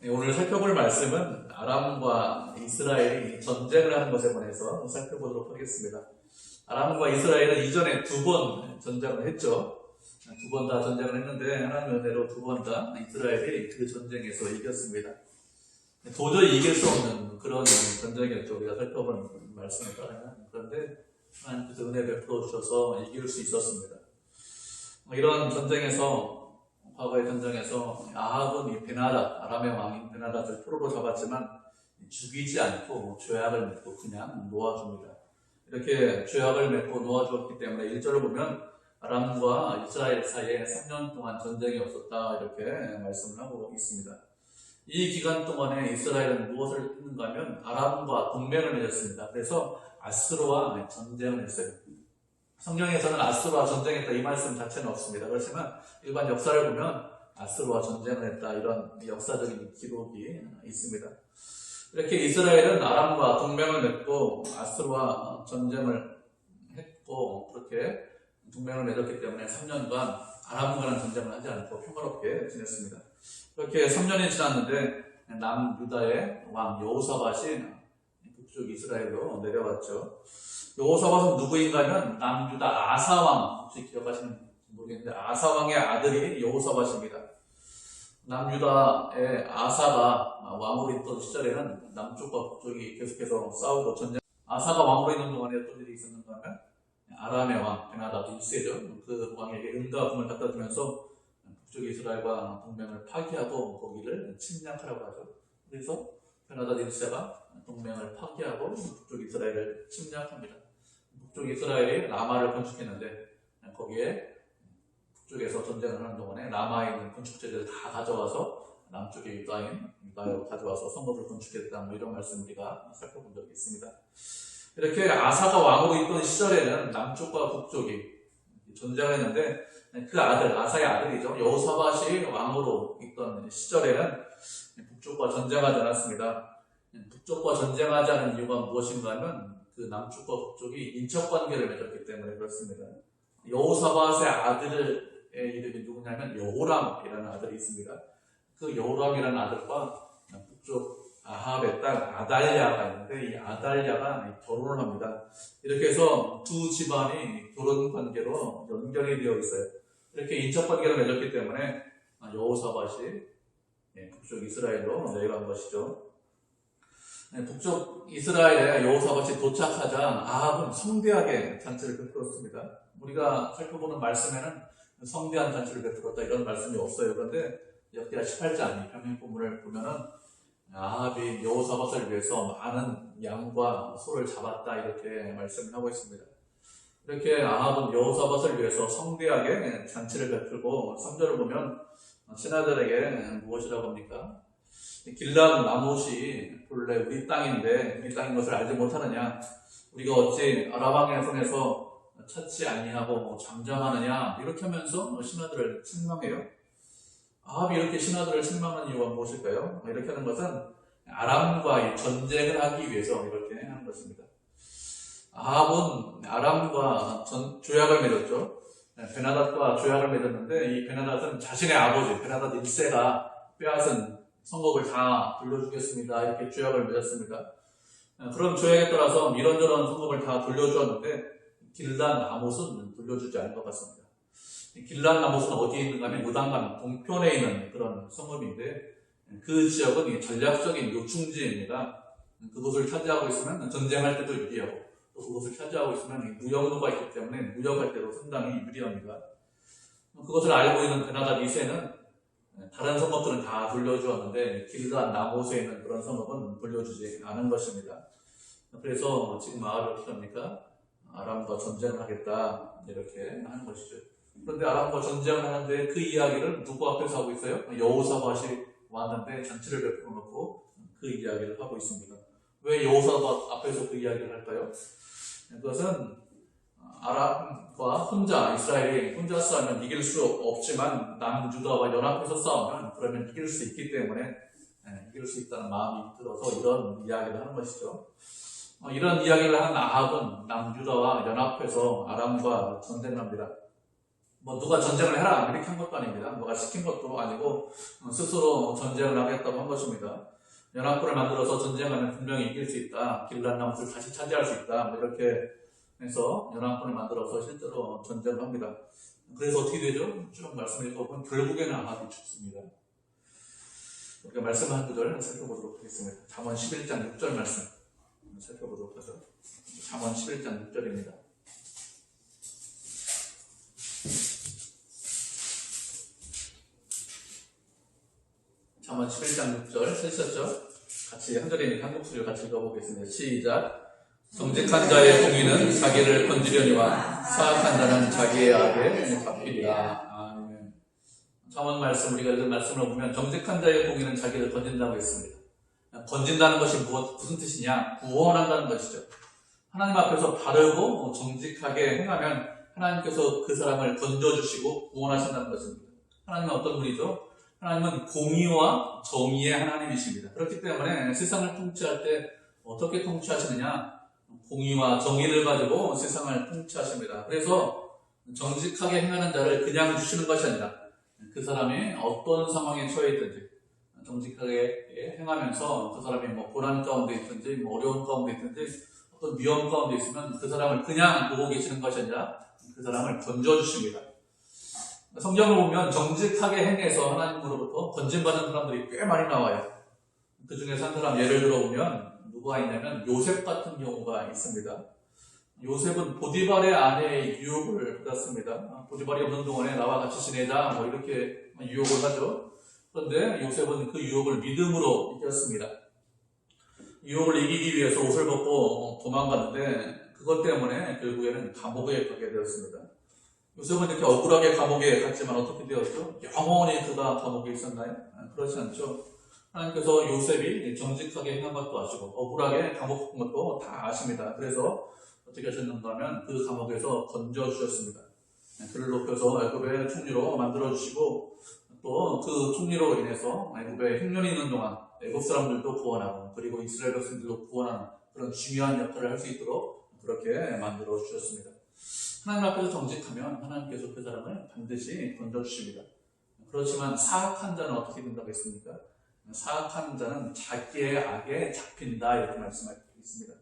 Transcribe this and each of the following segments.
오늘 살펴볼 말씀은 아람과 이스라엘이 전쟁을 하는 것에 관해서 살펴보도록 하겠습니다. 아람과 이스라엘은 이전에 두 번 전쟁을 했죠. 두 번 다 전쟁을 했는데 하나님의 은혜로 두 번 다 이스라엘이 그 전쟁에서 이겼습니다. 도저히 이길 수 없는 그런 전쟁이었죠. 우리가 살펴본 말씀에 따르면. 그런데 하나님께서 은혜 베풀어 주셔서 이길 수 있었습니다. 이런 전쟁에서 과거의 전쟁에서 아합은 이 베나닷, 아람의 왕인 베나닷을 포로로 잡았지만 죽이지 않고 죄악을 맺고 그냥 놓아줍니다. 이렇게 죄악을 맺고 놓아주었기 때문에 1절을 보면 아람과 이스라엘 사이에 3년 동안 전쟁이 없었다 이렇게 말씀을 하고 있습니다. 이 기간 동안에 이스라엘은 무엇을 했는가 하면 아람과 동맹을 맺었습니다. 그래서 아스루와 전쟁을 했어요. 성경에서는 아스루와 전쟁했다 이 말씀 자체는 없습니다. 그렇지만 일반 역사를 보면 아스루와 전쟁을 했다 이런 역사적인 기록이 있습니다. 이렇게 이스라엘은 아람과 동맹을 맺고 아스루와 전쟁을 했고 그렇게 동맹을 맺었기 때문에 3년간 아람과는 전쟁을 하지 않고 평화롭게 지냈습니다. 그렇게 3년이 지났는데 남유다의 왕 여호사밧이 북쪽 이스라엘로 내려왔죠. 여호사밧은 누구인가 하면 남유다 아사왕, 혹시 기억하시는지 모르겠는데 아사왕의 아들이 여호사밧입니다. 남유다의 아사가 왕으로 있던 시절에는 남쪽과 북쪽이 계속해서 싸우고 전쟁. 아사가 왕으로 있는 동안에 어떤 일이 있었는가 하면 아람의 왕 베나닷 1세죠. 그 왕에게 은과 금을 갖다 주면서 북쪽 이스라엘과 동맹을 파기하고 거기를 침략하라고 하죠. 그래서 베나닷 1세가 동맹을 파기하고 북쪽 이스라엘을 침략합니다. 북쪽 이스라엘이 라마를 건축했는데 거기에 북쪽에서 전쟁을 하는 동안에 라마에 있는 건축재들을 다 가져와서 남쪽의 유다로 가져와서 성읍을 건축했다 뭐 이런 말씀 우리가 살펴본 적이 있습니다. 이렇게 아사가 왕으로 있던 시절에는 남쪽과 북쪽이 전쟁을 했는데 그 아들, 아사의 아들이죠. 여호사밧이 왕으로 있던 시절에는 북쪽과 전쟁하지 않았습니다. 북쪽과 전쟁하지 않은 이유가 무엇인가 하면 그 남쪽과 북쪽이 인척관계를 맺었기 때문에 그렇습니다. 여호사밧의 아들의 이름이 누구냐면 여호람이라는 아들이 있습니다. 그 여호람이라는 아들과 북쪽 아합의 딸 아달랴가 있는데 이 아달랴가 결혼을 합니다. 이렇게 해서 두 집안이 결혼 관계로 연결이 되어 있어요. 이렇게 인척 관계를 맺었기 때문에 여호사밧이 북쪽 이스라엘로 내려간 것이죠. 북쪽 이스라엘에 여호사밧이 도착하자 아합은 성대하게 잔치를 베풀었습니다. 우리가 살펴보는 말씀에는 성대한 잔치를 베풀었다 이런 말씀이 없어요. 그런데 역대하 18장 이 평행 본문을 보면은 아합이 여호사밧을 위해서 많은 양과 소를 잡았다 이렇게 말씀을 하고 있습니다. 이렇게 아합은 여호사밧을 위해서 성대하게 잔치를 베풀고 3절을 보면 신하들에게 무엇이라고 합니까? 길앗 라못이 본래 우리 땅인데 우리 땅인 것을 알지 못하느냐? 우리가 어찌 아람 왕의 손에서 찾지 아니하고 잠잠하느냐? 이렇게 하면서 신하들을 책망해요. 아합이 이렇게 신하들을 책망하는 이유가 무엇일까요? 이렇게 하는 것은 아람과 전쟁을 하기 위해서 이렇게 하는 것입니다. 아합은 아람과 조약을 맺었죠. 베나닷과 조약을 맺었는데 이 베나닷은 자신의 아버지 베나닷 1세가 빼앗은 성읍을 다 돌려주겠습니다. 이렇게 조약을 맺었습니다. 그런 조약에 따라서 이런저런 성읍을 다 돌려주었는데 길앗 라못은 돌려주지 않은 것 같습니다. 길앗 라못은 어디에 있는가 하면 요단강 동편에 있는 그런 성읍인데 그 지역은 전략적인 요충지입니다. 그곳을 차지하고 있으면 전쟁할 때도 유리하고 또 그것을 차지하고 있으면 무역로가 있기 때문에 무역할 때도 상당히 유리합니다. 그것을 알고 있는 베나닷 2세는 다른 성읍들은 다 돌려주었는데 길앗 라못에 있는 그런 성읍은 돌려주지 않은 것입니다. 그래서 지금 아합이 어떻게 합니까? 아람과 전쟁을 하겠다 이렇게 하는 것이죠. 그런데 아람과 전쟁을 하는데 그 이야기를 누구 앞에서 하고 있어요? 여호사밧이 왔는데 잔치를 베풀어 놓고 그 이야기를 하고 있습니다. 왜 여호사밧 앞에서 그 이야기를 할까요? 그것은 아람과 혼자 이스라엘이 혼자 싸우면 이길 수 없지만 남유다와 연합해서 싸우면 그러면 이길 수 있기 때문에 이길 수 있다는 마음이 들어서 이런 이야기를 하는 것이죠. 이런 이야기를 한 아합은 남유다와 연합해서 아람과 전쟁을 합니다. 뭐 누가 전쟁을 해라 이렇게 한 것도 아닙니다. 누가 시킨 것도 아니고 스스로 전쟁을 하겠다고 한 것입니다. 연합군을 만들어서 전쟁하면 분명히 이길 수 있다. 길란 나무를 다시 차지할 수 있다. 뭐 이렇게 해서 연합군을 만들어서 실제로 전쟁을 합니다. 그래서 어떻게 되죠? 쭉 말씀을 읽어보면 결국에는 아합이 죽습니다. 우리가 말씀 한 구절 살펴보도록 하겠습니다. 잠언 11장 6절 말씀 살펴보도록 하죠. 잠언 11장 6절입니다. 잠언 11장 6절 쓰셨죠? 같이 한 절이니까 한국 소리를 같이 읽어보겠습니다. 시작. 정직한 자의 공의는 자기를 건지려니와 사악한 자는 자기의 악에 잡히리라. 아멘. 잠언 말씀 우리가 읽은 말씀을 보면 정직한 자의 공의는 자기를 건진다고 했습니다. 건진다는 것이 무슨 뜻이냐? 구원한다는 것이죠. 하나님 앞에서 바르고 정직하게 행하면 하나님께서 그 사람을 건져주시고 구원하신다는 것입니다. 하나님은 어떤 분이죠? 하나님은 공의와 정의의 하나님이십니다. 그렇기 때문에 세상을 통치할 때 어떻게 통치하시느냐? 공의와 정의를 가지고 세상을 통치하십니다. 그래서 정직하게 행하는 자를 그냥 주시는 것이 아니라 그 사람이 어떤 상황에 처해 있든지 정직하게 행하면서 그 사람이 뭐 고난 가운데 있든지 뭐 어려운 가운데 있든지 어떤 위험 가운데 있으면 그 사람을 그냥 보고 계시는 것이 아니라 그 사람을 건져주십니다. 성경을 보면 정직하게 행해서 하나님으로부터 건진받은 사람들이 꽤 많이 나와요. 그 중에서 한 사람 예를 들어보면 누가 있냐면 요셉 같은 경우가 있습니다. 요셉은 보디발의 아내의 유혹을 받았습니다. 보디발이 없는 동안에 나와 같이 지내자 뭐 이렇게 유혹을 하죠. 그런데 요셉은 그 유혹을 믿음으로 이겼습니다. 유혹을 이기기 위해서 옷을 벗고 도망갔는데 그것 때문에 결국에는 감옥에 가게 되었습니다. 요셉은 이렇게 억울하게 감옥에 갔지만 어떻게 되었죠? 영원히 그가 감옥에 있었나요? 그렇지 않죠. 하나님께서 요셉이 정직하게 행한 것도 아시고 억울하게 감옥 간 것도 다 아십니다. 그래서 어떻게 하셨는가 하면 그 감옥에서 건져주셨습니다. 그를 높여서 애굽의 총리로 만들어주시고 또 그 총리로 인해서 애굽에 흉년이 있는 동안 애굽 사람들도 구원하고 그리고 이스라엘 백성들도 구원하는 그런 중요한 역할을 할 수 있도록 그렇게 만들어주셨습니다. 하나님 앞에서 정직하면 하나님께서 그 사람을 반드시 건져주십니다. 그렇지만 사악한 자는 어떻게 된다고 했습니까? 사악한 자는 자기의 악에 잡힌다 이렇게 말씀하고 있습니다.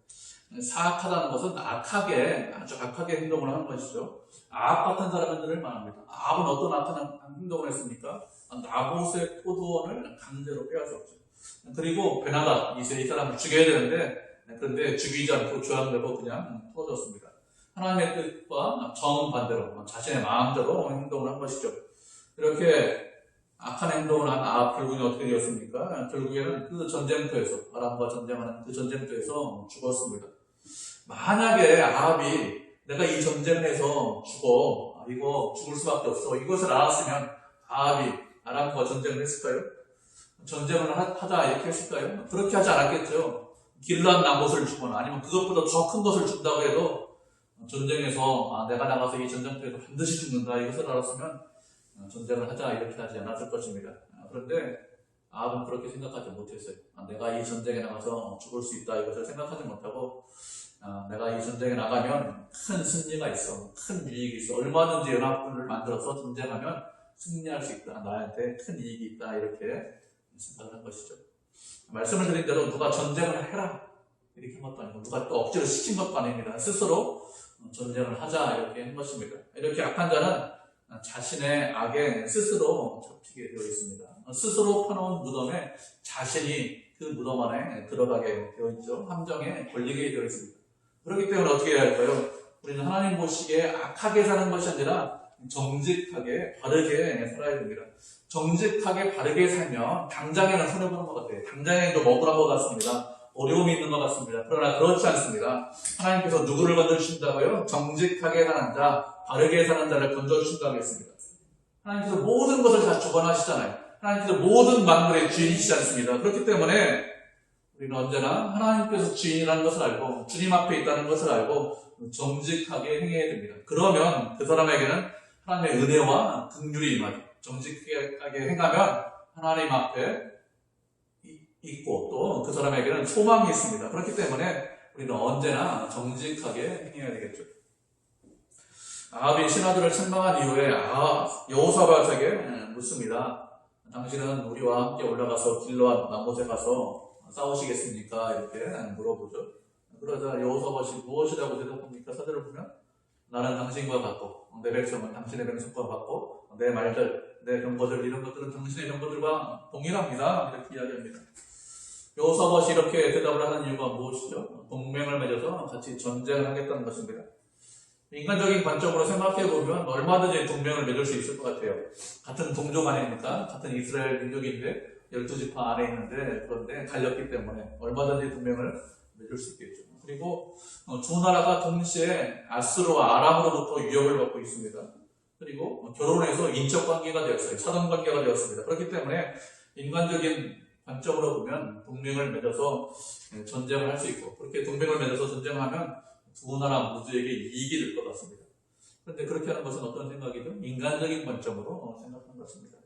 사악하다는 것은 아주 악하게 행동을 하는 것이죠. 아합 같은 사람들을 말합니다. 아합은 어떤 악한 행동을 했습니까? 나봇의 포도원을 강제로 빼앗았죠. 그리고 베나답 이 사람을 죽여야 되는데 그런데 죽이지 않고 조향되고 그냥 풀어졌습니다. 하나님의 뜻과 정반대로 자신의 마음대로 행동을 한 것이죠. 이렇게 악한 행동을 한 아합 결국에 어떻게 되었습니까? 결국에는 그 전쟁터에서 아람과 전쟁하는 그 전쟁터에서 죽었습니다. 만약에 아합이 내가 이 전쟁에서 죽어 이거 죽을 수밖에 없어 이것을 알았으면 아합이 아람과 전쟁을 했을까요? 전쟁을 하자 이렇게 했을까요? 그렇게 하지 않았겠죠. 길란 나봇을 주거나 아니면 그것보다 더 큰 것을 준다고 해도 전쟁에서 내가 나가서 이 전쟁터에서 반드시 죽는다 이것을 알았으면 전쟁을 하자 이렇게 하지 않았을 것입니다. 그런데 아합은 그렇게 생각하지 못했어요. 내가 이 전쟁에 나가서 죽을 수 있다 이것을 생각하지 못하고 내가 이 전쟁에 나가면 큰 승리가 있어, 큰 이익이 있어, 얼마든지 연합군을 만들어서 전쟁하면 승리할 수 있다, 나한테 큰 이익이 있다 이렇게 생각을 한 것이죠. 말씀을 드린 대로 누가 전쟁을 해라 이렇게 한 것도 아니고 누가 또 억지로 시킨 것도 아닙니다. 스스로 전쟁을 하자 이렇게 한 것입니다. 이렇게 악한 자는 자신의 악에 스스로 잡히게 되어 있습니다. 스스로 파놓은 무덤에 자신이 그 무덤 안에 들어가게 되어 있죠. 함정에 걸리게 되어 있습니다. 그렇기 때문에 어떻게 해야 할까요? 우리는 하나님 보시기에 악하게 사는 것이 아니라 정직하게 바르게 살아야 됩니다. 정직하게 바르게 살면 당장에는 손해보는 것 같아요. 당장에는 좀 억울한 것 같습니다. 어려움이 있는 것 같습니다. 그러나 그렇지 않습니다. 하나님께서 누구를 건져주신다고요? 정직하게 사는 자, 바르게 사는 자를 건져주신다고 했습니다. 하나님께서 모든 것을 다 주관하시잖아요. 하나님께서 모든 만물의 주인이시지 않습니다. 그렇기 때문에 우리는 언제나 하나님께서 주인이라는 것을 알고 주님 앞에 있다는 것을 알고 정직하게 행해야 됩니다. 그러면 그 사람에게는 하나님의 은혜와 긍휼이 임하죠. 정직하게 행하면 하나님 앞에 있고 또 그 사람에게는 소망이 있습니다. 그렇기 때문에 우리는 언제나 정직하게 행해야 되겠죠. 아합이 신하들을 책망한 이후에 여호사밧에게 묻습니다. 당신은 우리와 함께 올라가서 길르앗 나못에 가서 싸우시겠습니까? 이렇게 물어보죠. 그러자 여호사밧이 무엇이라고 대답합니까? 사절을 보면 나는 당신과 같고 내 백성은 당신의 백성과 같고 내 말들, 내 병거들 이런 것들은 당신의 병거들과 동일합니다. 이렇게 이야기합니다. 여호사밧이 이렇게 대답을 하는 이유가 무엇이죠? 동맹을 맺어서 같이 전쟁을 하겠다는 것입니다. 인간적인 관점으로 생각해보면 얼마든지 동맹을 맺을 수 있을 것 같아요. 같은 동족 아닙니까? 같은 이스라엘 민족인데 12지파 안에 있는데 그런데 갈렸기 때문에 얼마든지 동맹을 맺을 수 있겠죠. 그리고 두 나라가 동시에 아스르와 아람으로부터 위협을 받고 있습니다. 그리고 결혼해서 인적 관계가 되었어요. 사돈 관계가 되었습니다. 그렇기 때문에 인간적인 관점으로 보면 동맹을 맺어서 전쟁을 할 수 있고 그렇게 동맹을 맺어서 전쟁하면 두 나라 모두에게 이익이 될 것 같습니다. 그런데 그렇게 하는 것은 어떤 생각이죠? 인간적인 관점으로 생각하는 것입니다.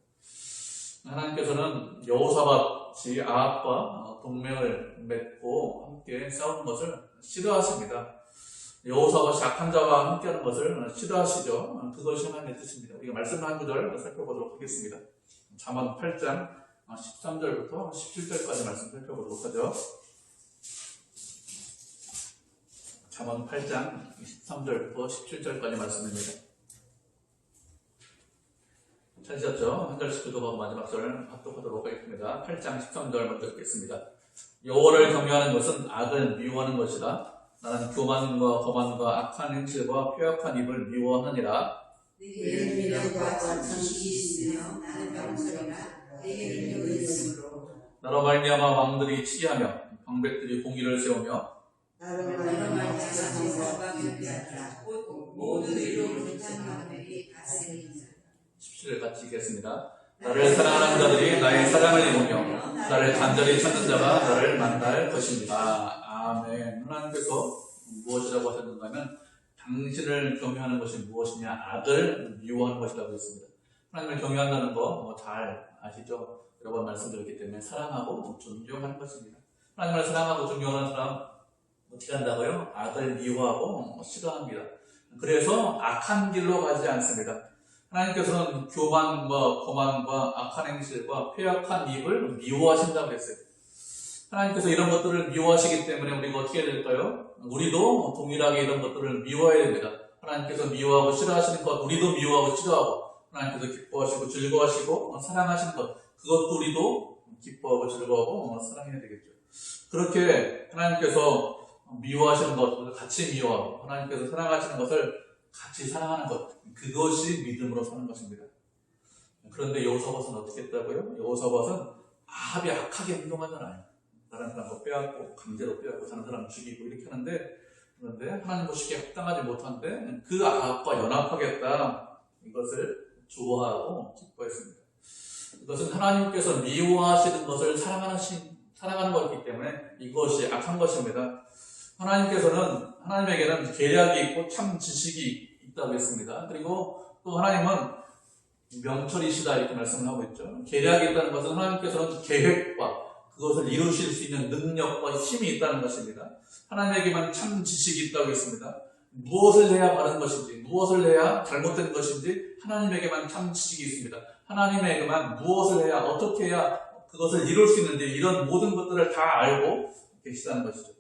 하나님께서는 여호사밧이 아합과 동맹을 맺고 함께 싸우는 것을 싫어하십니다. 여호사밧이 악한 자와 함께하는 것을 싫어하시죠. 그것이 하나님의 뜻입니다. 우리가 말씀 한 구절 살펴보도록 하겠습니다. 잠언 8장 13절부터 17절까지 말씀 살펴보도록 하죠. 잠언 8장 13절부터 17절까지 말씀입니다. 찾으셨죠? 한 절씩 교도하고 마지막 절을 합독하도록 하겠습니다. 8장 13절 먼저 읽겠습니다. 여호와를 경외하는 것은 악을 미워하는 것이라. 나는 교만과 거만과 악한 행실과 폐역한 입을 미워하느니라. 내게 미련과 정직이 있으며 나는 병설이라. 내게 의심으로 나로 말미암아 왕들이 치리하며 방백들이 공의를 세우며 나로 말미암아 자신과 경배하라. 모든 의로 불탄 마음에게 다스리자. 17절 같이 읽겠습니다. 나를 사랑하는 자들이 나의 사랑을 입으며 나를 간절히 찾는 자가 나를 만날 것입니다. 아멘. 하나님께서 무엇이라고 하셨는가 하면 당신을 경외하는 것이 무엇이냐? 악을 미워하는 것이라고 했습니다. 하나님을 경외한다는 거 잘 아시죠? 여러 번 말씀드렸기 때문에 사랑하고 존경하는 것입니다. 하나님을 사랑하고 존경하는 사람 어떻게 한다고요? 악을 미워하고 싫어합니다. 그래서 악한 길로 가지 않습니다. 하나님께서는 교만과 거만과 악한 행실과 폐역한 입을 미워하신다고 했어요. 하나님께서 이런 것들을 미워하시기 때문에 우리가 어떻게 해야 될까요? 우리도 동일하게 이런 것들을 미워해야 됩니다. 하나님께서 미워하고 싫어하시는 것 우리도 미워하고 싫어하고 하나님께서 기뻐하시고 즐거워하시고 사랑하시는 것 그것도 우리도 기뻐하고 즐거워하고 사랑해야 되겠죠. 그렇게 하나님께서 미워하시는 것을 같이 미워하고 하나님께서 사랑하시는 것을 같이 사랑하는 것 그것이 믿음으로 사는 것입니다. 그런데 여호사밧은 어떻게 했다고요? 여호사밧은 아합이 악하게 행동하잖아요. 다른 사람도 빼앗고 강제로 빼앗고 다른 사람 죽이고 이렇게 하는데 그런데 하나님과 쉽게 합당하지 못한데 그 아합과 연합하겠다 이것을 좋아하고 기뻐했습니다. 이것은 하나님께서 미워하시는 것을 사랑하는 것이기 때문에 이것이 악한 것입니다. 하나님에게는 계략이 있고 참 지식이 있다고 했습니다. 그리고 또 하나님은 명철이시다 이렇게 말씀을 하고 있죠. 계략이 있다는 것은 하나님께서는 계획과 그것을 이루실 수 있는 능력과 힘이 있다는 것입니다. 하나님에게만 참 지식이 있다고 했습니다. 무엇을 해야 바른 것인지, 무엇을 해야 잘못된 것인지 하나님에게만 참 지식이 있습니다. 하나님에게만 무엇을 해야 어떻게 해야 그것을 이룰 수 있는지 이런 모든 것들을 다 알고 계시다는 것이죠.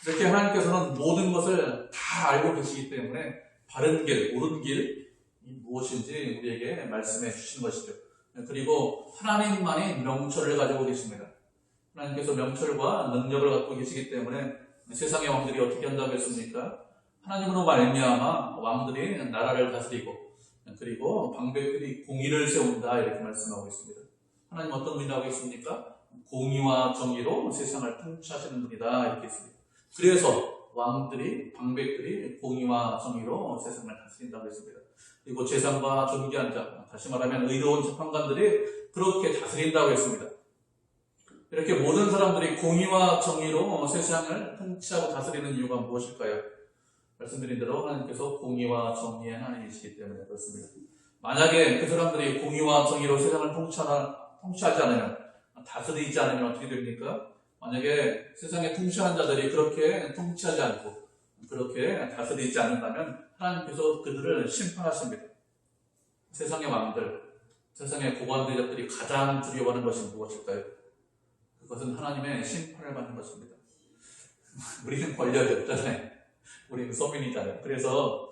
이렇게 하나님께서는 모든 것을 다 알고 계시기 때문에 바른 길, 옳은 길이 무엇인지 우리에게 말씀해 주신 것이죠. 그리고 하나님만이 명철을 가지고 계십니다. 하나님께서 명철과 능력을 갖고 계시기 때문에 세상의 왕들이 어떻게 한다고 했습니까? 하나님으로 말미암아 왕들이 나라를 다스리고 그리고 방백들이 공의를 세운다 이렇게 말씀하고 있습니다. 하나님 어떤 분이라고 했습니까? 공의와 정의로 세상을 통치하시는 분이다 이렇게 했습니다. 그래서 왕들이 방백들이 공의와 정의로 세상을 다스린다고 했습니다. 그리고 제사장과 존귀한 자, 다시 말하면 의로운 재판관들이 그렇게 다스린다고 했습니다. 이렇게 모든 사람들이 공의와 정의로 세상을 통치하고 다스리는 이유가 무엇일까요? 말씀드린 대로 하나님께서 공의와 정의의 하나님이시기 때문에 그렇습니다. 만약에 그 사람들이 공의와 정의로 세상을 통치하지 않으면, 다스리지 않으면 어떻게 됩니까? 만약에 세상에 통치하는 자들이 그렇게 통치하지 않고 그렇게 다스리지 않는다면 하나님께서 그들을 심판하십니다. 세상의 왕들, 세상의 고관 대적들이 가장 두려워하는 것이 무엇일까요? 그것은 하나님의 심판을 받는 것입니다. 우리는 권력이 없잖아요. 우리는 서민이잖아요. 그래서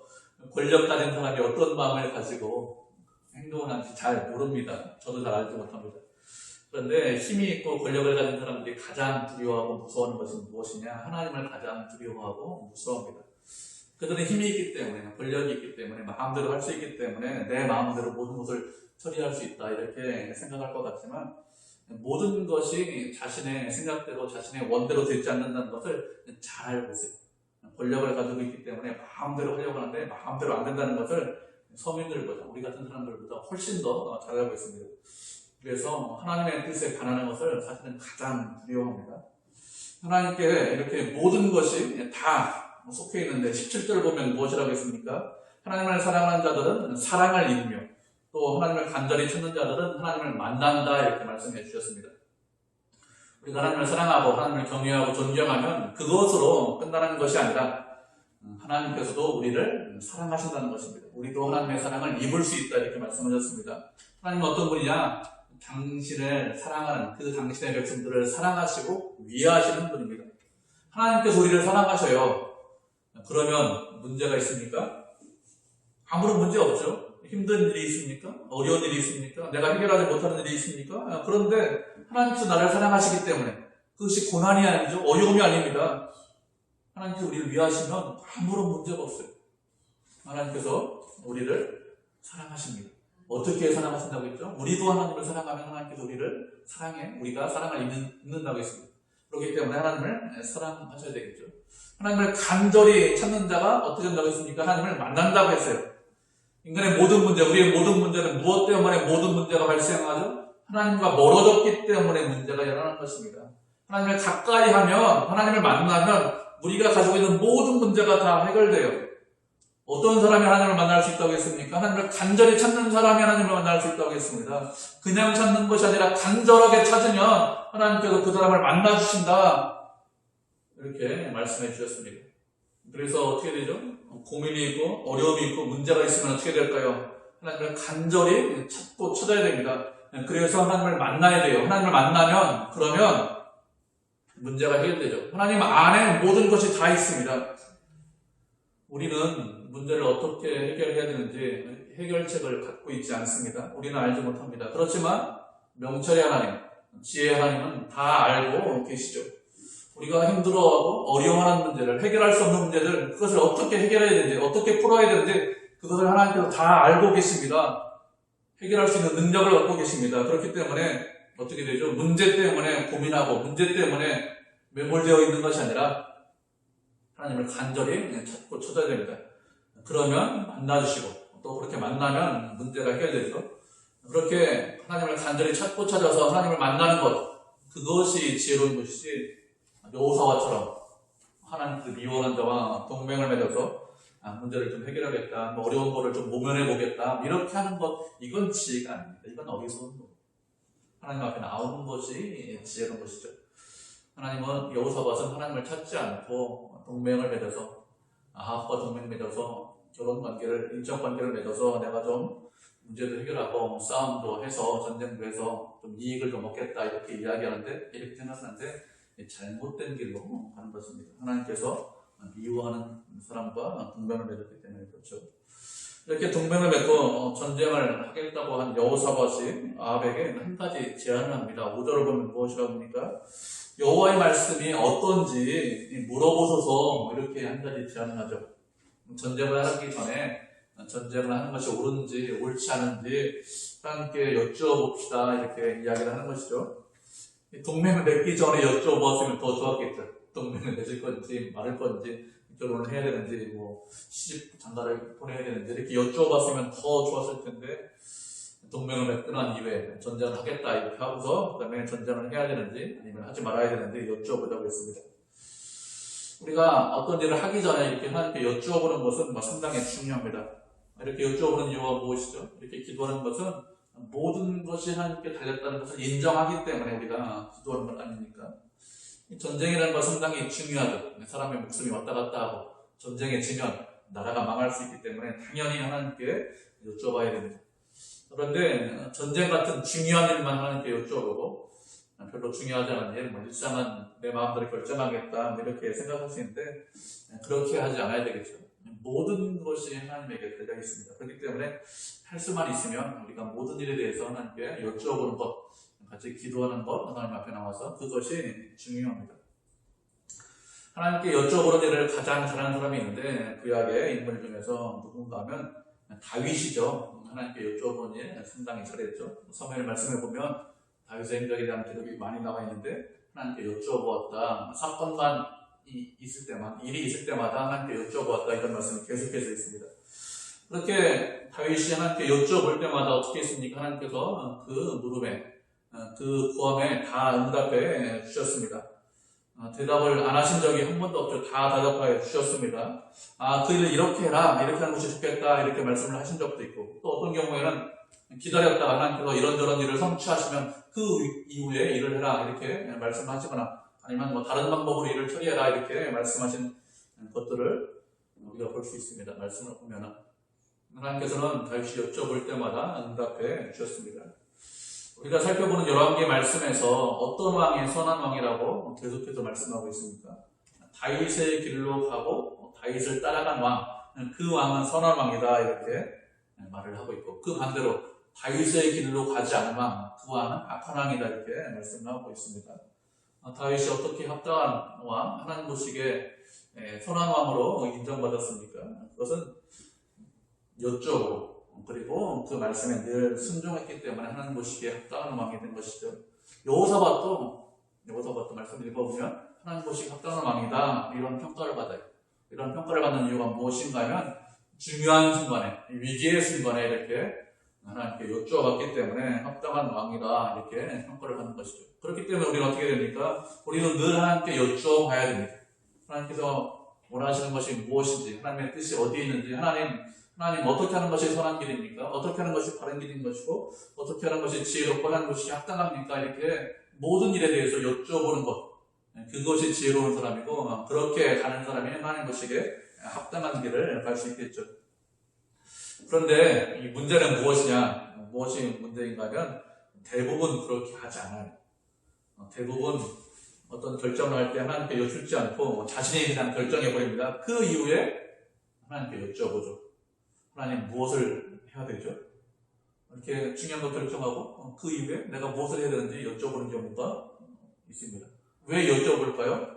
권력 가진 사람이 어떤 마음을 가지고 행동을 하는지 잘 모릅니다. 저도 잘 알지 못합니다. 그런데 힘이 있고 권력을 가진 사람들이 가장 두려워하고 무서워하는 것은 무엇이냐? 하나님을 가장 두려워하고 무서워합니다. 그들은 힘이 있기 때문에, 권력이 있기 때문에, 마음대로 할 수 있기 때문에 내 마음대로 모든 것을 처리할 수 있다 이렇게 생각할 것 같지만, 모든 것이 자신의 생각대로 자신의 원대로 되지 않는다는 것을 잘 알고 있어요. 권력을 가지고 있기 때문에 마음대로 하려고 하는데 마음대로 안 된다는 것을 서민들보다, 우리 같은 사람들보다 훨씬 더 잘 알고 있습니다. 그래서 하나님의 뜻에 반하는 것을 사실은 가장 두려워합니다. 하나님께 이렇게 모든 것이 다 속해 있는데 17절 보면 무엇이라고 했습니까? 하나님을 사랑하는 자들은 사랑을 입으며 또 하나님을 간절히 찾는 자들은 하나님을 만난다 이렇게 말씀해 주셨습니다. 우리가 하나님을 사랑하고 하나님을 경외하고 존경하면 그것으로 끝나는 것이 아니라 하나님께서도 우리를 사랑하신다는 것입니다. 우리도 하나님의 사랑을 입을 수 있다 이렇게 말씀하셨습니다. 하나님은 어떤 분이냐? 당신을 사랑하는 그 당신의 백성들을 사랑하시고 위하시는 분입니다. 하나님께서 우리를 사랑하셔요. 그러면 문제가 있습니까? 아무런 문제 없죠. 힘든 일이 있습니까? 어려운 일이 있습니까? 내가 해결하지 못하는 일이 있습니까? 그런데 하나님께서 나를 사랑하시기 때문에 그것이 고난이 아니죠. 어려움이 아닙니다. 하나님께서 우리를 위하시면 아무런 문제가 없어요. 하나님께서 우리를 사랑하십니다. 어떻게 사랑하신다고 했죠? 우리도 하나님을 사랑하면 하나님께서 우리를 사랑해, 우리가 사랑을 입는다고 했습니다. 그렇기 때문에 하나님을 사랑하셔야 되겠죠. 하나님을 간절히 찾는 자가 어떻게 된다고 했습니까? 하나님을 만난다고 했어요. 인간의 모든 문제, 우리의 모든 문제는 무엇 때문에 모든 문제가 발생하죠? 하나님과 멀어졌기 때문에 문제가 일어나는 것입니다. 하나님을 가까이 하면, 하나님을 만나면 우리가 가지고 있는 모든 문제가 다 해결돼요. 어떤 사람이 하나님을 만날 수 있다고 했습니까? 하나님을 간절히 찾는 사람이 하나님을 만날 수 있다고 했습니다. 그냥 찾는 것이 아니라 간절하게 찾으면 하나님께서 그 사람을 만나주신다. 이렇게 말씀해 주셨습니다. 그래서 어떻게 되죠? 고민이 있고 어려움이 있고 문제가 있으면 어떻게 될까요? 하나님을 간절히 찾고 찾아야 됩니다. 그래서 하나님을 만나야 돼요. 하나님을 만나면 그러면 문제가 해결되죠. 하나님 안에 모든 것이 다 있습니다. 우리는 문제를 어떻게 해결해야 되는지 해결책을 갖고 있지 않습니다. 우리는 알지 못합니다. 그렇지만 명철의 하나님, 지혜의 하나님은 다 알고 계시죠. 우리가 힘들어하고 어려워하는 문제를, 해결할 수 없는 문제들, 그것을 어떻게 해결해야 되는지, 어떻게 풀어야 되는지 그것을 하나님께서 다 알고 계십니다. 해결할 수 있는 능력을 갖고 계십니다. 그렇기 때문에 어떻게 되죠? 문제 때문에 고민하고 문제 때문에 매몰되어 있는 것이 아니라 하나님을 간절히 찾고 찾아야 됩니다. 그러면 만나주시고 또 그렇게 만나면 문제가 해결되죠. 그렇게 하나님을 간절히 찾고 찾아서 하나님을 만나는 것, 그것이 지혜로운 것이지 여호사와처럼 하나님께서 미워하는 자와 동맹을 맺어서 문제를 좀 해결하겠다, 어려운 거를 좀 모면해 보겠다 이렇게 하는 것, 이건 지혜가 아닙니다. 이건 어리석은 것. 하나님 앞에 나오는 것이 지혜로운 것이죠. 하나님은 여호사밧은 하나님을 찾지 않고 동맹을 맺어서 아합과 동맹을 맺어서 결혼 관계를, 인적 관계를 맺어서 내가 좀 문제도 해결하고 싸움도 해서 전쟁도 해서 좀 이익을 좀 얻겠다 이렇게 이야기하는데, 이렇게 생각하는데 잘못된 길로 가는 것입니다. 하나님께서 미워하는 사람과 동맹을 맺었기 때문에 그렇죠. 이렇게 동맹을 맺고 전쟁을 하겠다고 한 여호사밧이 아합에게 한 가지 제안을 합니다. 5절을 보면 무엇이라고 합니까? 여호와의 말씀이 어떤지 물어보소서, 이렇게 한 가지 제안을 하죠. 전쟁을 하기 전에 전쟁을 하는 것이 옳은지 옳지 않은지 하나님께 여쭈어봅시다, 이렇게 이야기를 하는 것이죠. 동맹을 맺기 전에 여쭈어보았으면 더 좋았겠죠. 동맹을 맺을 건지 말을 건지, 결혼을 해야 되는지, 시집 장가를 보내야 되는지 이렇게 여쭈어봤으면 더 좋았을 텐데, 동맹을 맺고 난 이후에 전쟁을 하겠다 이렇게 하고서 그 다음에 전쟁을 해야 되는지 아니면 하지 말아야 되는지 여쭈어보자고 했습니다. 우리가 어떤 일을 하기 전에 이렇게 하나님께 여쭈어보는 것은 상당히 중요합니다. 이렇게 여쭈어보는 이유가 무엇이죠? 이렇게 기도하는 것은 모든 것이 하나님께 달렸다는 것을 인정하기 때문에 우리가 기도하는 것 아닙니까? 전쟁이라는 건 상당히 중요하죠. 사람의 목숨이 왔다 갔다 하고 전쟁에 지면 나라가 망할 수 있기 때문에 당연히 하나님께 여쭤봐야 됩니다. 그런데 전쟁 같은 중요한 일만 하나님께 여쭤보고 별로 중요하지 않은 일, 일상은 내 마음대로 결정하겠다 이렇게 생각하시는데 그렇게 하지 않아야 되겠죠. 모든 것이 하나님에게 달려 있습니다. 그렇기 때문에 할 수만 있으면 우리가 모든 일에 대해서 하나님께 여쭤보는 것, 같이 기도하는 것, 하나님 앞에 나와서 그것이 중요합니다. 하나님께 여쭤보는 일을 가장 잘하는 사람이 있는데 구약의 인물 중에서 누군가 하면 다윗이죠. 하나님께 여쭤보는 일 상당히 잘했죠. 사무엘 말씀에 보면 다윗의 행적에 대한 기록이 많이 나와 있는데 하나님께 여쭤보았다. 사건만 있을 때만, 일이 있을 때마다 하나님께 여쭤보았다. 이런 말씀이 계속해서 있습니다. 그렇게 다윗이 하나님께 여쭤볼 때마다 어떻게 했습니까? 하나님께서 그 물음에, 그 구함에 다 응답해 주셨습니다. 대답을 안 하신 적이 한 번도 없죠. 다 대답해 주셨습니다. 그 일을 이렇게 해라. 이렇게 하는 것이 좋겠다. 이렇게 말씀을 하신 적도 있고, 또 어떤 경우에는 기다렸다가 하나님께서 이런저런 일을 성취하시면 그 이후에 일을 해라. 이렇게 말씀하시거나, 아니면 뭐 다른 방법으로 일을 처리해라. 이렇게 말씀하신 것들을 우리가 볼 수 있습니다. 말씀을 보면은. 하나님께서는 다윗이 여쭤볼 때마다 응답해 주셨습니다. 우리가 살펴보는 열왕기 말씀에서 어떤 왕이 선한 왕이라고 계속해서 말씀하고 있습니까? 다윗의 길로 가고 다윗을 따라간 왕, 그 왕은 선한 왕이다 이렇게 말을 하고 있고, 그 반대로 다윗의 길로 가지 않은 왕, 그 왕은 악한 왕이다 이렇게 말씀을 하고 있습니다. 다윗이 어떻게 합당한 왕, 하나님 보시기에 선한 왕으로 인정받았습니까? 그것은 여쭤보고, 그리고 그 말씀에 늘 순종했기 때문에 하나님 보시기에 합당한 왕이 된 것이죠. 여호사밧도 말씀 읽어보면 하나님 보시기에 합당한 왕이다 이런 평가를 받아요. 이런 평가를 받는 이유가 무엇인가 하면 중요한 순간에, 위기의 순간에 이렇게 하나님께 여쭤봤기 때문에 합당한 왕이다 이렇게 평가를 받는 것이죠. 그렇기 때문에 우리는 어떻게 됩니까? 우리는 늘 하나님께 여쭤봐야 됩니다. 하나님께서 원하시는 것이 무엇인지, 하나님의 뜻이 어디에 있는지, 하나님 어떻게 하는 것이 선한 길입니까? 어떻게 하는 것이 바른 길인 것이고, 어떻게 하는 것이 지혜롭고 하는 것이 합당합니까? 이렇게 모든 일에 대해서 여쭤보는 것, 그것이 지혜로운 사람이고, 그렇게 가는 사람이 하나님 보시기에 합당한 길을 갈 수 있겠죠. 그런데 이 문제는 무엇이냐? 무엇이 문제인가 하면 대부분 그렇게 하지 않아요. 대부분 어떤 결정을 할 때 하나님께 여쭙지 않고 자신이 그냥 결정해버립니다. 그 이후에 하나님께 여쭤보죠. 하나님 무엇을 해야 되죠? 이렇게 중요한 거 결정하고 그 이후에 내가 무엇을 해야 되는지 여쭤보는 경우가 있습니다. 왜 여쭤볼까요?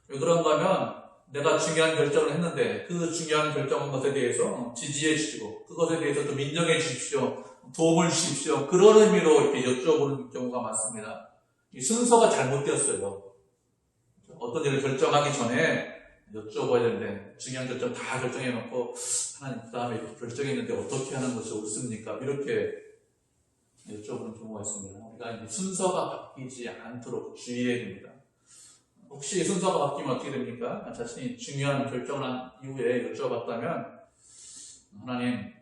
왜 그런가 하면 내가 중요한 결정을 했는데 그 중요한 결정한 것에 대해서 지지해 주시고 그것에 대해서 좀 인정해 주십시오. 도움을 주십시오. 그런 의미로 이렇게 여쭤보는 경우가 많습니다. 이 순서가 잘못되었어요. 어떤 일을 결정하기 전에 여쭤봐야 되는데 중요한 결정 다 결정해놓고 하나님 그 다음에 이렇게 결정했는데 어떻게 하는 것이 옳습니까? 이렇게 여쭤보는 경우가 있습니다. 우리가 순서가 바뀌지 않도록 주의해야 됩니다. 혹시 순서가 바뀌면 어떻게 됩니까? 자신이 중요한 결정을 한 이후에 여쭤봤다면 하나님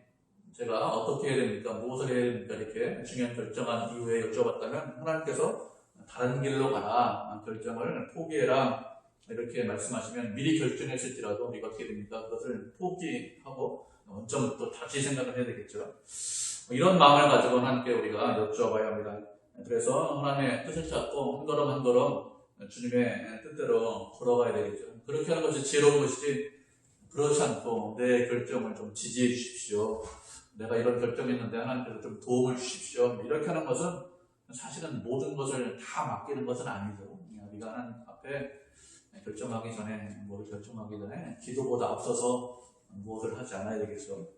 제가 어떻게 해야 됩니까? 무엇을 해야 됩니까? 이렇게 중요한 결정한 이후에 여쭤봤다면 하나님께서 다른 길로 가라, 결정을 포기해라 이렇게 말씀하시면 미리 결정했을지라도 우리가 어떻게 됩니까? 그것을 포기하고 원점부터 다시 생각을 해야 되겠죠. 이런 마음을 가지고 하나님께 우리가 여쭤봐야 합니다. 그래서 하나님의 뜻을 찾고 한 걸음 한 걸음 주님의 뜻대로 걸어가야 되겠죠. 그렇게 하는 것이 지혜로운 것이지 그렇지 않고 내 결정을 좀 지지해 주십시오. 내가 이런 결정했는데 하나님께서 좀 도움을 주십시오. 이렇게 하는 것은 사실은 모든 것을 다 맡기는 것은 아니죠. 우리가 하나님 앞에 결정하기 전에, 뭐를 결정하기 전에 기도보다 앞서서 무엇을 하지 않아야 되겠죠.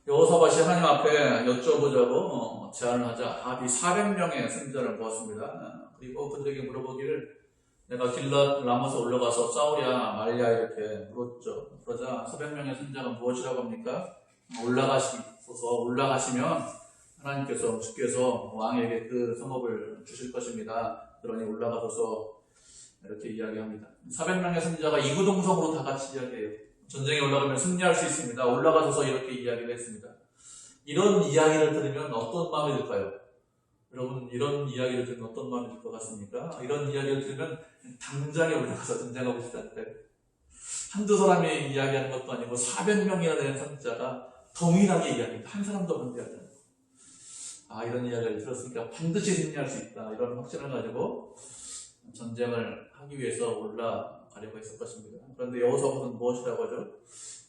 여호사밧이 하나님 앞에 여쭤보자고 제안을 하자 아합이 400명의 선지자를 모았습니다. 그리고 그들에게 물어보기를 내가 길랏 라못에 올라가서 싸우랴 말랴 이렇게 물었죠. 그러자 400명의 선지자가 무엇이라고 합니까? 올라가시면 하나님께서 주께서 왕에게 그 성읍을 주실 것입니다. 그러니 올라가셔서 이렇게 이야기합니다. 400명의 선지자가 이구동성으로 다 같이 이야기해요. 전쟁에 올라가면 승리할 수 있습니다. 올라가셔서 이렇게 이야기를 했습니다. 이런 이야기를 들으면 어떤 마음이 들까요? 여러분 이런 이야기를 들으면 어떤 마음이 들 것 같습니까? 이런 이야기를 들으면 당장에 올라가서 전쟁하고 싶지 않대. 한두 사람이 이야기하는 것도 아니고 400명이나 되는 선지자가 동일하게 이야기합니다. 한 사람도 반대하지 않고. 이런 이야기를 들었으니까 반드시 승리할 수 있다. 이런 확신을 가지고 전쟁을 하기 위해서 올라가려고 했을 것입니다. 그런데 여호사밧은 무엇이라고 하죠?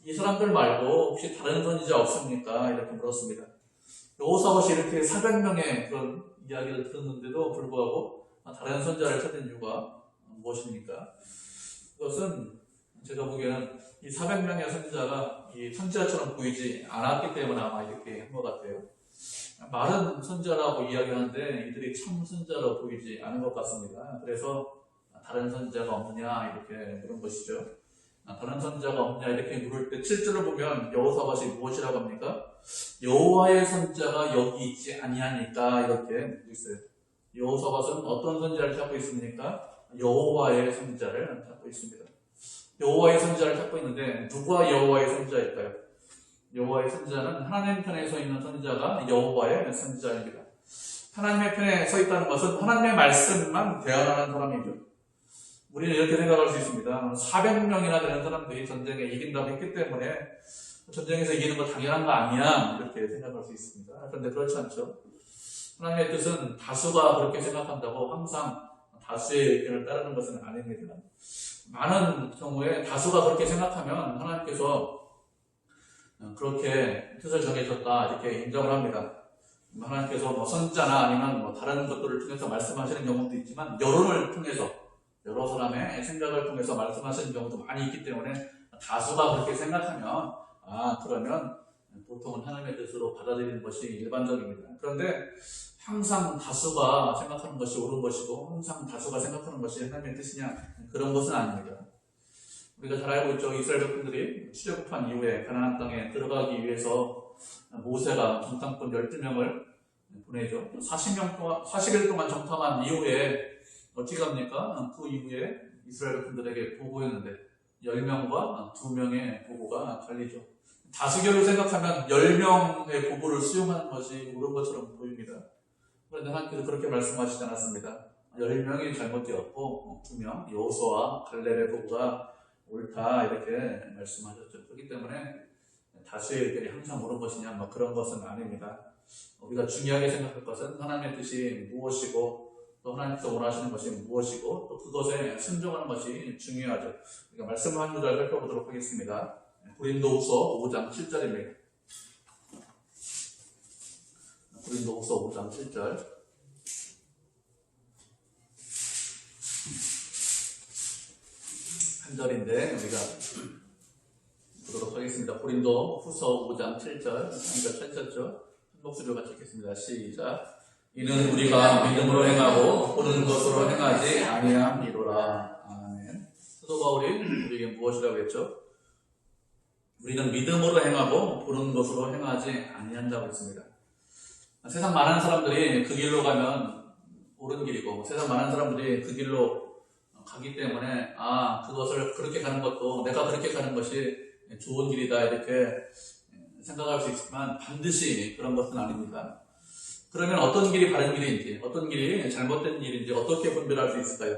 이 사람들 말고 혹시 다른 선지자 없습니까? 이렇게 물었습니다. 여호사밧이 이렇게 400명의 그런 이야기를 들었는데도 불구하고 다른 선지자를 찾은 이유가 무엇입니까? 그것은 제가 보기에는 이 400명의 선지자가 이 선지자처럼 보이지 않았기 때문에 아마 이렇게 한 것 같아요. 말은 선지자라고 이야기하는데 이들이 참 선지자로 보이지 않은 것 같습니다. 그래서 다른 선지자가 없느냐 이렇게 물은 것이죠. 다른 선지자가 없느냐 이렇게 물을 때 7절을 보면 여호사밧이 무엇이라고 합니까? 여호와의 선지자가 여기 있지 아니하니까 이렇게 묻고 있어요. 여호사밧은 어떤 선지자를 찾고 있습니까? 여호와의 선지자를 찾고 있습니다. 여호와의 선지자를 찾고 있는데 누가 여호와의 선지자일까요? 여호와의 선지자는 하나님 편에 서 있는 선지자가 여호와의 선지자입니다. 하나님의 편에 서 있다는 것은 하나님의 말씀만 대언하는 사람이죠. 우리는 이렇게 생각할 수 있습니다. 400명이나 되는 사람들이 전쟁에 이긴다고 했기 때문에 전쟁에서 이기는 거 당연한 거 아니야 이렇게 생각할 수 있습니다. 그런데 그렇지 않죠. 하나님의 뜻은 다수가 그렇게 생각한다고 항상 다수의 의견을 따르는 것은 아닙니다. 많은 경우에 다수가 그렇게 생각하면 하나님께서 그렇게 뜻을 정해줬다 이렇게 인정을 합니다. 하나님께서 선지자나 아니면 다른 것들을 통해서 말씀하시는 경우도 있지만 여론을 통해서 여러 사람의 생각을 통해서 말씀하시는 경우도 많이 있기 때문에 다수가 그렇게 생각하면 그러면 보통은 하나님의 뜻으로 받아들이는 것이 일반적입니다. 그런데 항상 다수가 생각하는 것이 옳은 것이고 항상 다수가 생각하는 것이 하나님의 뜻이냐 그런 것은 아닙니다. 우리가 잘 알고 있죠. 이스라엘 백성들이 출애굽한 이후에 가나안 땅에 들어가기 위해서 모세가 정탐꾼 12명을 보내죠. 40일 동안 정탐한 이후에 어떻게 합니까? 그 이후에 이스라엘 백성들에게 보고했는데 10명과 2명의 보고가 갈리죠. 다수결을 생각하면 10명의 보고를 수용하는 것이 옳은 것처럼 보입니다. 그런데 하나님께서 그렇게 말씀하시지 않았습니다. 10명이 잘못되었고 2명, 여호수아와 갈렙의 보고가 옳다 이렇게 말씀하셨죠. 그렇기 때문에 다수의 의견이 항상 옳은 것이냐 그런 것은 아닙니다. 우리가 중요하게 생각할 것은 하나님의 뜻이 무엇이고 또 하나님께서 원하시는 것이 무엇이고 또 그것에 순종하는 것이 중요하죠. 우리가 말씀을 한 구절 살펴보도록 하겠습니다. 고린도후서 5장 7절입니다. 고린도후서 5장 7절. 한 절인데 우리가 보도록 하겠습니다. 고린도후서 5장 7절. 한 절 찾으셨죠? 한 목소리로 같이 읽겠습니다. 시작. 이는 우리가 믿음으로 행하고 보는 것으로 행하지 아니함이로라. 아멘. 사도 바울이 우리에게 무엇이라고 했죠? 우리는 믿음으로 행하고 보는 것으로 행하지 아니한다고 했습니다. 세상 많은 사람들이 그 길로 가면 옳은 길이고 세상 많은 사람들이 그 길로 가기 때문에 그것을 그렇게 가는 것도 내가 그렇게 가는 것이 좋은 길이다 이렇게 생각할 수 있지만 반드시 그런 것은 아닙니다. 그러면 어떤 길이 바른 길인지 어떤 길이 잘못된 길인지 어떻게 분별할 수 있을까요?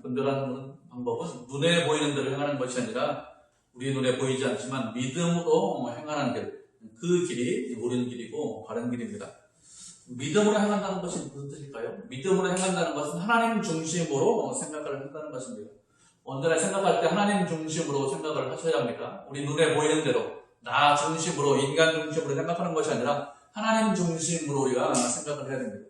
분별하는 방법은 눈에 보이는 대로 행하는 것이 아니라 우리 눈에 보이지 않지만 믿음으로 행하는 길, 그 길이 옳은 길이고 바른 길입니다. 믿음으로 행한다는 것이 무슨 뜻일까요? 믿음으로 행한다는 것은 하나님 중심으로 생각을 한다는 것입니다. 언제나 생각할 때 하나님 중심으로 생각을 하셔야 합니다. 우리 눈에 보이는 대로 나 중심으로 인간 중심으로 생각하는 것이 아니라 하나님 중심으로 우리가 생각을 해야 됩니다.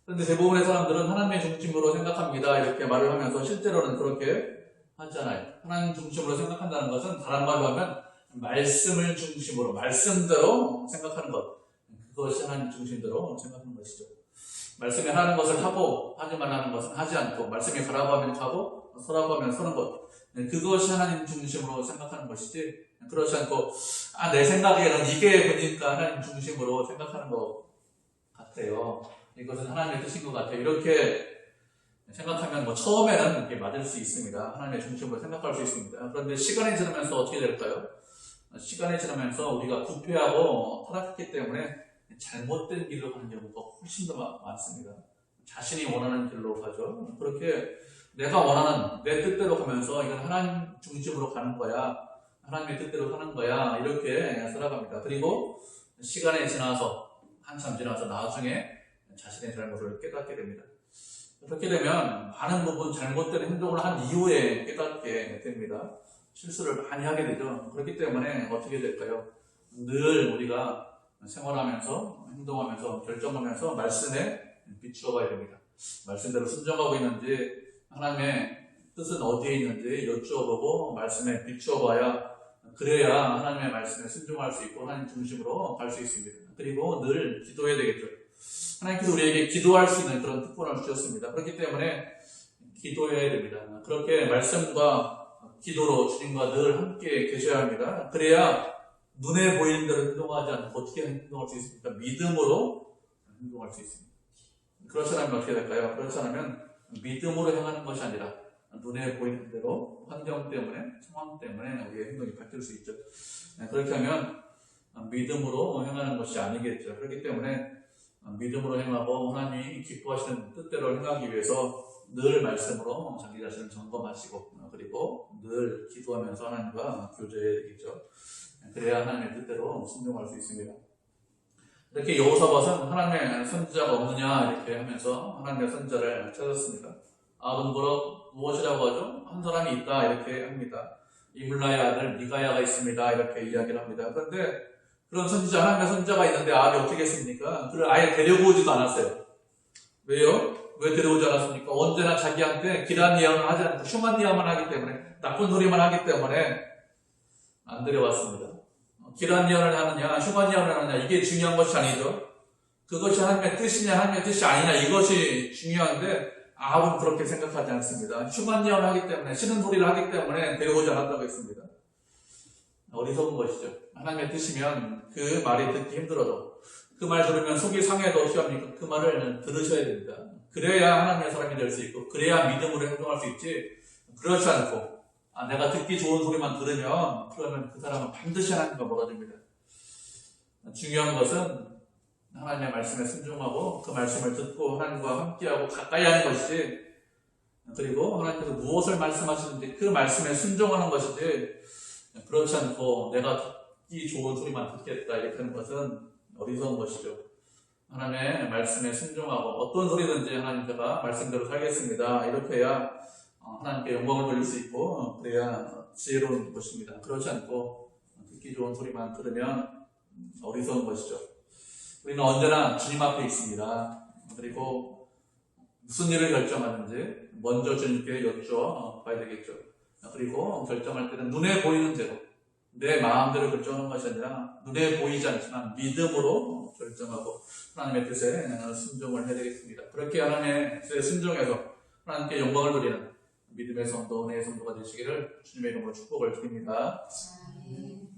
그런데 대부분의 사람들은 하나님의 중심으로 생각합니다 이렇게 말을 하면서 실제로는 그렇게 하잖아요. 하나님 중심으로 생각한다는 것은 다른 말로 하면 말씀을 중심으로 말씀대로 생각하는 것, 그것이 하나님 중심대로 생각하는 것이죠. 말씀이 하라는 것을 하고 하지 말라는 것은 하지 않고 말씀이 가라고 하면 가고 서라고 하면 서는 것, 그것이 하나님 중심으로 생각하는 것이지 그렇지 않고 내 생각에는 이게 보니까 하나님 중심으로 생각하는 것 같아요. 이것은 하나님의 뜻인 것 같아요. 이렇게 생각하면 처음에는 이렇게 맞을 수 있습니다. 하나님의 중심으로 생각할 수 있습니다. 그런데 시간이 지나면서 어떻게 될까요? 시간이 지나면서 우리가 부패하고 타락했기 때문에 잘못된 길로 가는 경우가 훨씬 더 많습니다. 자신이 원하는 길로 가죠. 그렇게 내가 원하는 내 뜻대로 가면서 이건 하나님 중심으로 가는 거야. 하나님의 뜻대로 하는 거야. 이렇게 살아갑니다. 그리고 시간이 지나서 한참 지나서 나중에 자신의 잘못을 깨닫게 됩니다. 그렇게 되면 많은 부분 잘못된 행동을 한 이후에 깨닫게 됩니다. 실수를 많이 하게 되죠. 그렇기 때문에 어떻게 될까요? 늘 우리가 생활하면서 행동하면서 결정하면서 말씀에 비추어 봐야 됩니다. 말씀대로 순종하고 있는지 하나님의 뜻은 어디에 있는지 여쭈어보고 말씀에 비추어 봐야 그래야 하나님의 말씀에 순종할 수 있고 하나님 중심으로 갈 수 있습니다. 그리고 늘 기도해야 되겠죠. 하나님께서 우리에게 기도할 수 있는 그런 특권을 주셨습니다. 그렇기 때문에 기도해야 됩니다. 그렇게 말씀과 기도로 주님과 늘 함께 계셔야 합니다. 그래야 눈에 보이는 대로 행동하지 않고 어떻게 행동할 수 있습니까? 믿음으로 행동할 수 있습니다. 그렇지 않으면 어떻게 될까요? 그렇지 않으면 믿음으로 행하는 것이 아니라 눈에 보이는 대로 환경 때문에, 상황 때문에 우리의 행동이 바뀔 수 있죠. 그렇게 하면 믿음으로 행하는 것이 아니겠죠. 그렇기 때문에 믿음으로 행하고 하나님이 기뻐하시는 뜻대로 행하기 위해서 늘 말씀으로 자기 자신을 점검하시고 그리고 늘 기도하면서 하나님과 교제해야 되겠죠. 그래야 하나님의 뜻대로 순종할 수 있습니다. 이렇게 여호사밧은 하나님의 선지자가 없느냐 이렇게 하면서 하나님의 선지자를 찾았습니다. 그럼 무엇이라고 하죠? 한 사람이 있다 이렇게 합니다. 이물라의 아들 미가야가 있습니다 이렇게 이야기를 합니다. 그런데 그런 선지자, 하나님의 선지자가 있는데 아합이 어떻게 했습니까? 그를 아예 데려오지도 않았어요. 왜요? 왜 데려오지 않았습니까? 언제나 자기한테 길한 예언을 하지 않고 흉한 예언만 하기 때문에, 나쁜 소리만 하기 때문에 안 데려왔습니다. 길한 예언을 하느냐, 흉한 예언을 하느냐, 이게 중요한 것이 아니죠. 그것이 하나님의 뜻이냐, 하나님의 뜻이 아니냐, 이것이 중요한데 아합은 그렇게 생각하지 않습니다. 흉한 예언을 하기 때문에, 싫은 소리를 하기 때문에 데려오지 않았다고 했습니다. 어리석은 것이죠. 하나님의 뜻이면 그 말이 듣기 힘들어도 그 말 들으면 속이 상해도 어찌합니까? 그 말을 들으셔야 됩니다. 그래야 하나님의 사람이 될 수 있고 그래야 믿음으로 행동할 수 있지 그렇지 않고 내가 듣기 좋은 소리만 들으면 그러면 그 사람은 반드시 하나님과 멀어집니다. 중요한 것은 하나님의 말씀에 순종하고 그 말씀을 듣고 하나님과 함께하고 가까이 하는 것이지 그리고 하나님께서 무엇을 말씀하시는지 그 말씀에 순종하는 것이지 그렇지 않고 내가 듣기 좋은 소리만 듣겠다 이렇게 하는 것은 어리석은 것이죠. 하나님의 말씀에 순종하고 어떤 소리든지 하나님 제가 말씀대로 살겠습니다. 이렇게 해야 하나님께 영광을 돌릴 수 있고 그래야 지혜로운 것입니다. 그렇지 않고 듣기 좋은 소리만 들으면 어리석은 것이죠. 우리는 언제나 주님 앞에 있습니다. 그리고 무슨 일을 결정하는지 먼저 주님께 여쭈어 봐야 되겠죠. 그리고 결정할 때는 눈에 보이는 대로 내 마음대로 결정하는 것이 아니라 눈에 보이지 않지만 믿음으로 결정하고 하나님의 뜻에 순종을 해야 되겠습니다. 그렇게 하나님의 뜻에 순종해서 하나님께 영광을 돌리는 믿음의 성도, 은혜의 성도가 되시기를 주님의 이름으로 축복을 드립니다. 아멘.